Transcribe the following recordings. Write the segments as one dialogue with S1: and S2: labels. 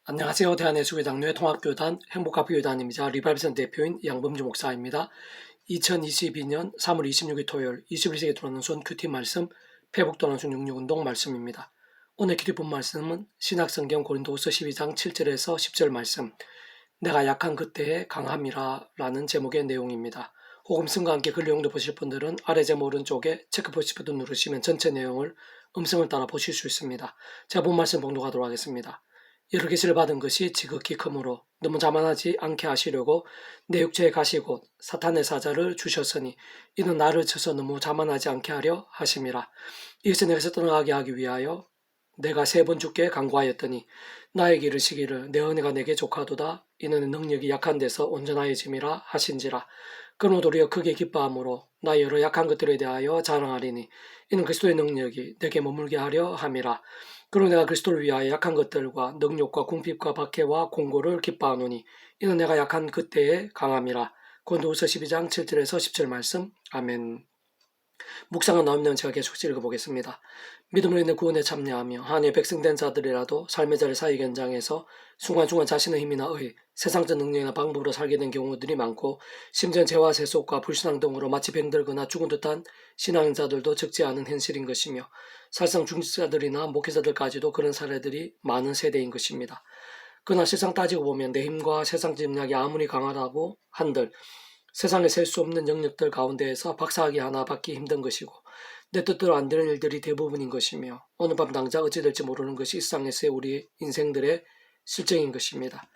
S1: 안녕하세요. 대한예수교장로의 통합교단 행복학교단임이자 리발비전 대표인 양범주 목사입니다. 2022년 3월 26일 토요일 21세기 들어오는 손 큐티 말씀 회복도난순 66운동 말씀입니다. 오늘 기도본 말씀은 신약성경 고린도후서 12장 7절에서 10절 말씀 내가 약한 그때에 강함이라 라는 제목의 내용입니다. 복음성과 함께 그 내용도 보실 분들은 아래 제목 오른쪽에 체크보시 버튼 누르시면 전체 내용을 음성을 따라 보실 수 있습니다. 제가 본 말씀 봉독하도록 하겠습니다. 여러 계시를 받은 것이 지극히 크므로 너무 자만하지 않게 하시려고 내 육체에 가시고 사탄의 사자를 주셨으니 이는 나를 쳐서 너무 자만하지 않게 하려 하심이라. 이것을 내게서 떠나가게 하기 위하여 내가 3번 주께 간구하였더니 나에게 이르시기를 내 은혜가 내게 족하도다. 이는 능력이 약한 데서 온전하여짐이라 하신지라. 그러므로 우리가 크게 기뻐함으로 나 여러 약한 것들에 대하여 자랑하리니 이는 그리스도의 능력이 내게 머물게 하려 함이라. 그러므로 내가 그리스도를 위하여 약한 것들과 능욕과 궁핍과 박해와 공고를 기뻐하노니 이는 내가 약한 그때에 강함이라. 고린도후서 12장 7절에서 10절 말씀. 아멘. 묵상은 나오면 제가 계속 읽어보겠습니다. 믿음으로 인해 구원에 참여하며 하나님의 백성된 자들이라도 삶의 자리 사역 현장에서 순간순간 자신의 힘이나 의, 세상적 능력이나 방법으로 살게 된 경우들이 많고 심지어 죄와 세속과 불신앙 등으로 마치 병들거나 죽은 듯한 신앙자들도 적지 않은 현실인 것이며 사실상 중직자들이나 목회자들까지도 그런 사례들이 많은 세대인 것입니다. 그러나 실상 따지고 보면 내 힘과 세상적 능력이 아무리 강하다고 한들 세상에 셀 수 없는 영역들 가운데에서 박사학위 하나 받기 힘든 것이고 내 뜻대로 안 되는 일들이 대부분인 것이며 오늘 밤 당장 어찌 될지 모르는 것이 이 세상에서의 우리 인생들의 실정인 것입니다.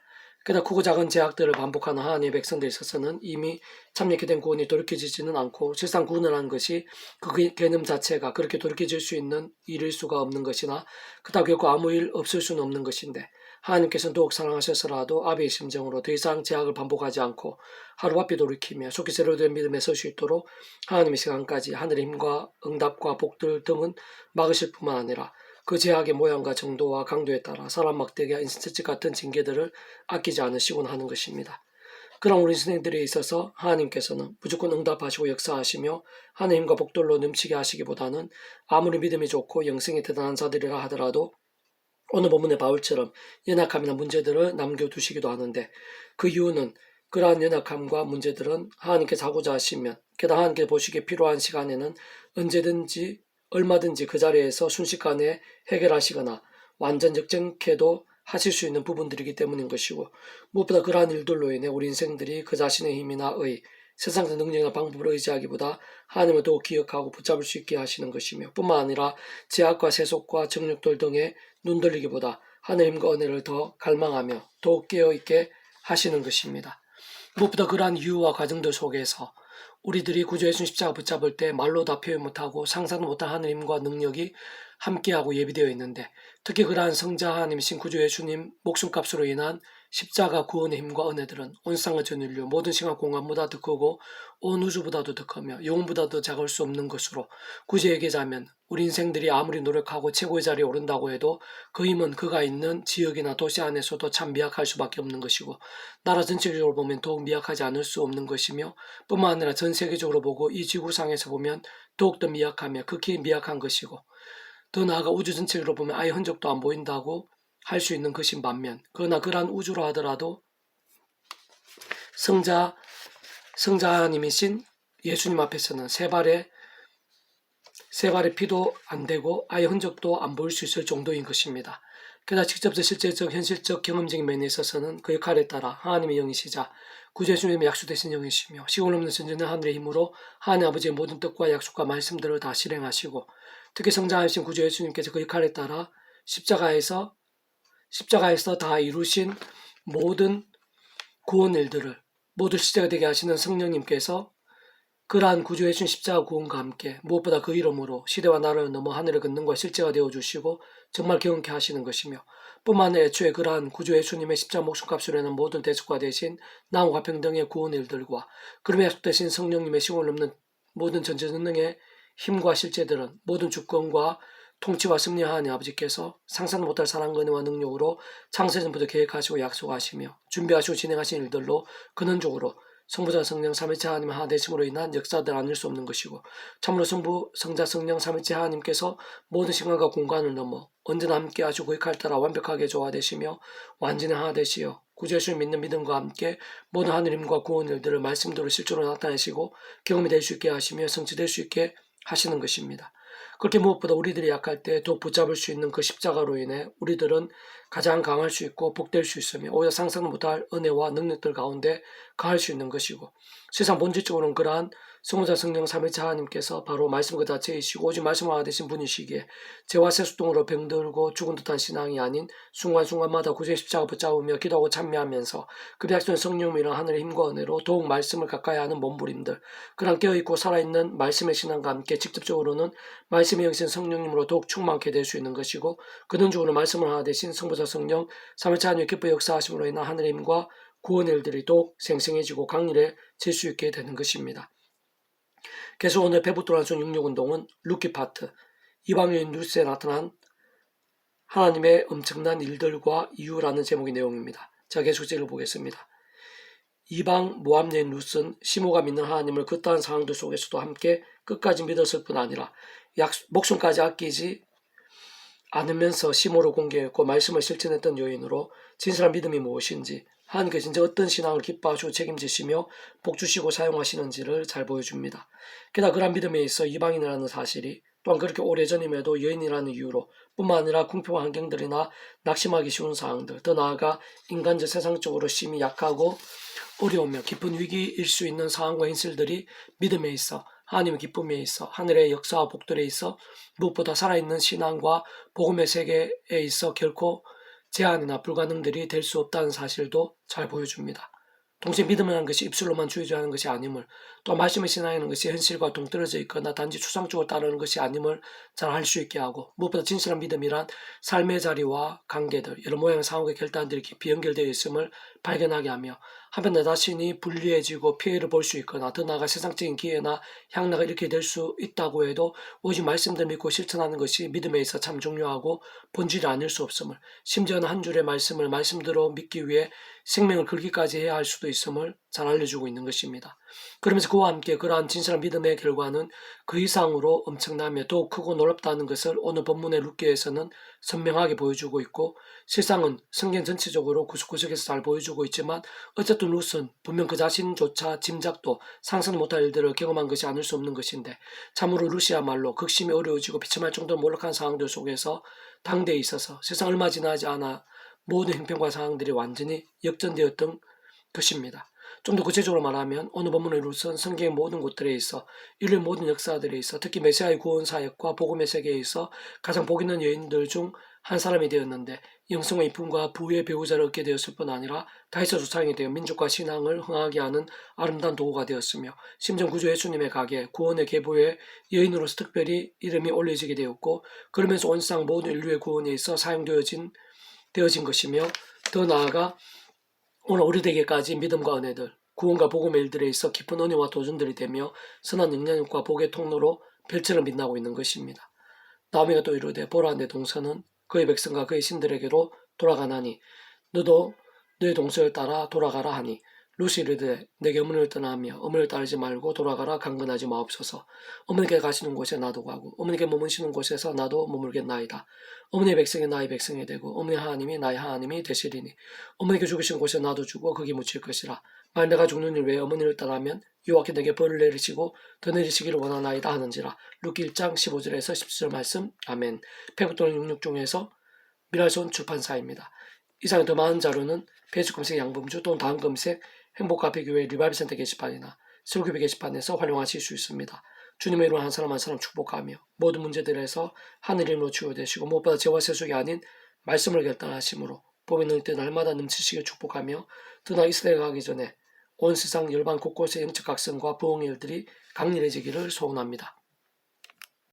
S1: 그러나 크고 작은 제약들을 반복하는 하나님의 백성들에 있어서는 이미 참여케 된 구원이 돌이켜지지는 않고 실상 구원을 한 것이 그 개념 자체가 그렇게 돌이켜질 수 있는 일일 수가 없는 것이나 그렇다고 결코 아무 일 없을 수는 없는 것인데 하나님께서는 더욱 사랑하셔서라도 아비의 심정으로 더 이상 제약을 반복하지 않고 하루바삐 돌이키며 속히 새로 된 믿음에 설 수 있도록 하나님의 시간까지 하늘의 힘과 응답과 복들 등은 막으실 뿐만 아니라 그 제약의 모양과 정도와 강도에 따라 사람 막대기와 인스턴트 같은 징계들을 아끼지 않으시곤 하는 것입니다. 그런 우리 선생들에 있어서 하나님께서는 무조건 응답하시고 역사하시며 하나님과 복들로 넘치게 하시기보다는 아무리 믿음이 좋고 영성이 대단한 자들이라 하더라도 오늘 본문의 바울처럼 연약함이나 문제들을 남겨두시기도 하는데 그 이유는 그러한 연약함과 문제들은 하나님께서 하고자 하시면 게다가 하나님께 보시기에 필요한 시간에는 언제든지 얼마든지 그 자리에서 순식간에 해결하시거나 완전 역정케도 하실 수 있는 부분들이기 때문인 것이고 무엇보다 그러한 일들로 인해 우리 인생들이 그 자신의 힘이나 의, 세상의 능력이나 방법을 의지하기보다 하나님을 더욱 기억하고 붙잡을 수 있게 하시는 것이며 뿐만 아니라 제약과 세속과 정욕들 등에 눈돌리기보다 하나님과 은혜를 더 갈망하며 더욱 깨어있게 하시는 것입니다. 무엇보다 그러한 이유와 과정들 속에서 우리들이 구주 예수 십자가 붙잡을 때 말로 다 표현 못하고 상상도 못한 하나님과 능력이 함께하고 예비되어 있는데 특히 그러한 성자 하나님이신 구주 예수님 목숨값으로 인한 십자가 구원의 힘과 은혜들은 온 세상의 전 인류 모든 시간 공간보다 더 크고 온 우주보다도 더 크며 영혼보다도 작을 수 없는 것으로 굳이 얘기하자면 우리 인생들이 아무리 노력하고 최고의 자리에 오른다고 해도 그 힘은 그가 있는 지역이나 도시 안에서도 참 미약할 수밖에 없는 것이고 나라 전체적으로 보면 더욱 미약하지 않을 수 없는 것이며 뿐만 아니라 전 세계적으로 보고 이 지구상에서 보면 더욱더 미약하며 극히 미약한 것이고 더 나아가 우주 전체로 보면 아예 흔적도 안 보인다고 할 수 있는 것인 반면 그러나 그러한 우주로 하더라도 성자 하나님이신 예수님 앞에서는 세 발의 피도 안 되고 아예 흔적도 안 보일 수 있을 정도인 것입니다. 그러나 직접적 실제적 현실적 경험적인 면에 있어서는 그 역할에 따라 하나님의 영이시자 구주 예수님의 약속되신 영이시며 시공 없는 전전의 하늘의 힘으로 하나님 아버지의 모든 뜻과 약속과 말씀들을 다 실행하시고 특히 성장하신 구주 예수님께서 그 역할에 따라 십자가에서 다 이루신 모든 구원 일들을 모두 실제가 되게 하시는 성령님께서 그러한 구주 예수님 십자가 구원과 함께 무엇보다 그 이름으로 시대와 나라를 넘어 하늘을 걷는 것과 실제가 되어주시고 정말 경험케 하시는 것이며 뿐만 아니라 애초에 그러한 구주 예수님의 십자가 목숨값으로 인한 모든 대속과 대신 나무와 평등의 구원 일들과 그럼에 약속되신 성령님의 시공을 넘는 모든 전지전능의 힘과 실제들은 모든 주권과 통치와 승리하는 아버지께서 상상도 못할 사랑과 은혜와 능력으로 창세전부터 계획하시고 약속하시며 준비하시고 진행하신 일들로 근원적으로 성부자 성령 삼위체 하나님 하나 되심으로 인한 역사들 아닐 수 없는 것이고, 참으로 성부 성자 성령 삼위체 하나님께서 모든 시간과 공간을 넘어 언제나 함께 하시고 그 역할 따라 완벽하게 조화되시며 완전히 하나 되시어 구주예수를 믿는 믿음과 함께 모든 하느님과 구원 일들을 말씀대로 실제로 나타내시고 경험이 될 수 있게 하시며 성취될 수 있게 하시는 것입니다. 그렇게 무엇보다 우리들이 약할 때 더 붙잡을 수 있는 그 십자가로 인해 우리들은 가장 강할 수 있고 복될 수 있으며 오히려 상상 못할 은혜와 능력들 가운데 가할 수 있는 것이고, 세상 본질적으로는 그러한 성부자 성령 삼위체 하나님께서 바로 말씀 그 자체이시고 오직 말씀 하나 되신 분이시기에 죄와 세수동으로 병들고 죽은 듯한 신앙이 아닌 순간순간마다 구주의 십자가 붙잡으며 기도하고 참여하면서 그 백성의 성령이란 하늘의 힘과 은혜로 더욱 말씀을 가까이 하는 몸부림들, 그런 깨어있고 살아있는 말씀의 신앙과 함께 직접적으로는 말씀의 영신 성령님으로 더욱 충만케 될 수 있는 것이고, 근원적으로 말씀을 하나 되신 성부자 성령 삼위체 하나님의 기뻐 역사하심으로 인한 하늘의 힘과 구원의 일들이 더욱 생생해지고 강렬해질 수 있게 되는 것입니다. 계속 오늘 페북도란순 66운동은 루키 파트, 이방여인 뉴스에 나타난 하나님의 엄청난 일들과 이유라는 제목의 내용입니다. 자, 계속 읽어보겠습니다. 이방 모함 여인 룻은 시모가 믿는 하나님을 그떠한 상황들 속에서도 함께 끝까지 믿었을 뿐 아니라 목숨까지 아끼지 않으면서 시모를 공개했고 말씀을 실천했던 여인으로 진실한 믿음이 무엇인지, 하나님께 진짜 어떤 신앙을 기뻐하시고 책임지시며 복주시고 사용하시는지를 잘 보여줍니다. 게다가 그런 믿음에 있어 이방인이라는 사실이 또한 그렇게 오래전임에도 여인이라는 이유로 뿐만 아니라 궁핍한 환경들이나 낙심하기 쉬운 상황들, 더 나아가 인간적 세상적으로 심히 약하고 어려우며 깊은 위기일 수 있는 상황과 현실들이 믿음에 있어, 하나님의 기쁨에 있어, 하늘의 역사와 복들에 있어, 무엇보다 살아있는 신앙과 복음의 세계에 있어 결코 제한이나 불가능들이 될 수 없다는 사실도 잘 보여줍니다. 동시에 믿음이라는 것이 입술로만 주의하는 것이 아님을, 또 말씀을 신앙하는 것이 현실과 동떨어져 있거나 단지 추상적으로 따르는 것이 아님을 잘 알 수 있게 하고, 무엇보다 진실한 믿음이란 삶의 자리와 관계들, 여러 모양의 상황과 결단들이 깊이 연결되어 있음을 발견하게 하며, 한편 나 자신이 불리해지고 피해를 볼 수 있거나 더 나아가 세상적인 기회나 향락을 이렇게 될 수 있다고 해도 오직 말씀들 믿고 실천하는 것이 믿음에 있어 참 중요하고 본질이 아닐 수 없음을, 심지어는 한 줄의 말씀을 말씀대로 믿기 위해 생명을 걸기까지 해야 할 수도 있음을 잘 알려주고 있는 것입니다. 그러면서 그와 함께 그러한 진실한 믿음의 결과는 그 이상으로 엄청나며 더욱 크고 놀랍다는 것을 오늘 본문의 룻기에서는 선명하게 보여주고 있고, 세상은 성경 전체적으로 구석구석에서 잘 보여주고 있지만 어쨌든 룻은 분명 그 자신조차 짐작도 상상 못할 일들을 경험한 것이 아닐 수 없는 것인데, 참으로 룻이야말로 극심히 어려워지고 비참할 정도로 몰락한 상황들 속에서 당대에 있어서 세상 얼마 지나지 않아 모든 형편과 상황들이 완전히 역전되었던 것입니다. 좀 더 구체적으로 말하면 오늘 본문의 룻은 성경의 모든 곳들에 있어, 인류의 모든 역사들에 있어, 특히 메시아의 구원 사역과 복음의 세계에 있어 가장 복 있는 여인들 중 한 사람이 되었는데, 영성의 이쁨과 부의 배우자를 얻게 되었을 뿐 아니라 다윗의 조상이 되어 민족과 신앙을 흥하게 하는 아름다운 도구가 되었으며, 심지어 구주 예수님의 가게 구원의 계보에 여인으로서 특별히 이름이 올려지게 되었고, 그러면서 온 세상 모든 인류의 구원에 있어 사용되어진 것이며, 더 나아가 오늘 우리에게까지 믿음과 은혜들, 구원과 복음의 일들에 있어 깊은 은혜와 도전들이 되며 선한 영향력과 복의 통로로 별처럼 빛나고 있는 것입니다. 나오미가 또 이르되 보라, 내 동서는 그의 백성과 그의 신들에게로 돌아가나니 너도 너의 동서를 따라 돌아가라 하니, 룻이 이르되 내게 어머니를 떠나며 어머니를 따르지 말고 돌아가라 강건하지 마옵소서. 어머니께 가시는 곳에 나도 가고 어머니께 머무시는 곳에서 나도 머물겠나이다. 어머니의 백성이 나의 백성이 되고 어머니 하나님이 나의 하나님이 되시리니, 어머니께 죽으신 곳에 나도 죽어 거기 묻힐 것이라. 만일 내가 죽는 일 외에 어머니를 따라면 여호와께 내게 벌을 내리시고 더 내리시기를 원하나이다 하는지라. 룻기 1장 15절에서 17절 말씀. 아멘. 페북도는 66 중에서 미랄손 출판사입니다. 이상의 더 많은 자료는 페이스북 검색 양범주 또는 다음 검색 행복카페교회 리바이브센터 게시판이나 설교배 게시판에서 활용하실 수 있습니다. 주님의 이름으로 한 사람 한 사람 축복하며 모든 문제들에서 하늘 이름으로 치유되시고 무엇보다 죄와 세속이 아닌 말씀을 결단하심으로 봄이 넘을 때 날마다 넘치시길 축복하며, 더나 이 시대가 가기 전에 온 세상 열방 곳곳의 영적 각성과 부흥의 일들이 강렬해지기를 소원합니다.